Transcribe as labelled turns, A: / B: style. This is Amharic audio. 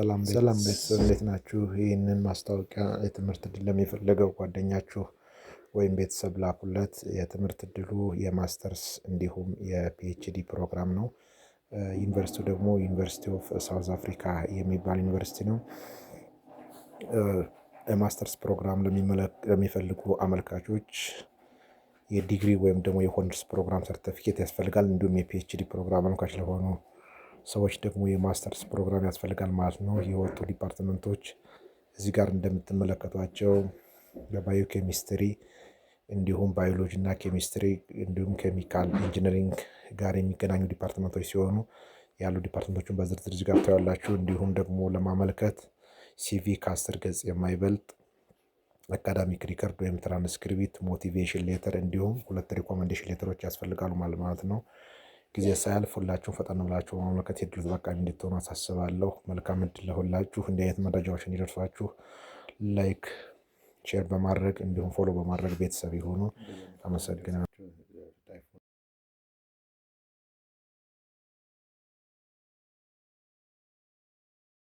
A: ሰላም ቤተሰብ እንዴት ናችሁ? ይህንን ማስታወቂያ የትምህርት እድል ለሚፈልገው ጓደኛችሁ ወይም ቤተሰብ ላኩለት። የትምህርት እድሉ የማስተርስ እንዲሁም የፒኤችዲ ፕሮግራም ነው። ዩኒቨርሲቲው ደግሞ ዩኒቨርሲቲ ኦፍ ሳውዝ አፍሪካ የሚባል ዩኒቨርሲቲ ነው። የማስተርስ ፕሮግራም ለሚፈልጉ አመልካቾች የዲግሪ ወይም ደግሞ የሆነርስ ፕሮግራም ሰርቲፊኬት ያስፈልጋል። እንዲሁም የፒኤችዲ ፕሮግራም አመልካች ለሆኑ ሰዎች ደግሞ የማስተርስ ፕሮግራም ያስፈልጋል ማለት ነው። የወጡ ዲፓርትመንቶች እዚህ ጋር እንደምትመለከቷቸው በባዮ ኬሚስትሪ እንዲሁም ባዮሎጂ እና ኬሚስትሪ እንዲሁም ኬሚካል ኢንጂነሪንግ ጋር የሚገናኙ ዲፓርትመንቶች ሲሆኑ ያሉ ዲፓርትመንቶችን በዝርዝር እዚህ ጋር ታያላችሁ። እንዲሁም ደግሞ ለማመልከት ሲቪ ከ10 ገጽ የማይበልጥ አካዳሚክ ሪከርድ ወይም ትራንስክሪፕት፣ ሞቲቬሽን ሌተር እንዲሁም 2 ሪኮመንዴሽን ሌተሮች ያስፈልጋሉ ማለት ነው። ጊዜ ሳያልፍ ሁላችሁም ፈጠን ብላችሁ በማመልከት የድሉ ተጠቃሚ እንድትሆኑ አሳስባለሁ። መልካም እድል ለሁላችሁ። እንዲህ አይነት መረጃዎች እንዲደርሷችሁ ላይክ፣ ሼር በማድረግ እንዲሁም ፎሎ በማድረግ ቤተሰብ ይሁኑ። አመሰግናለሁ።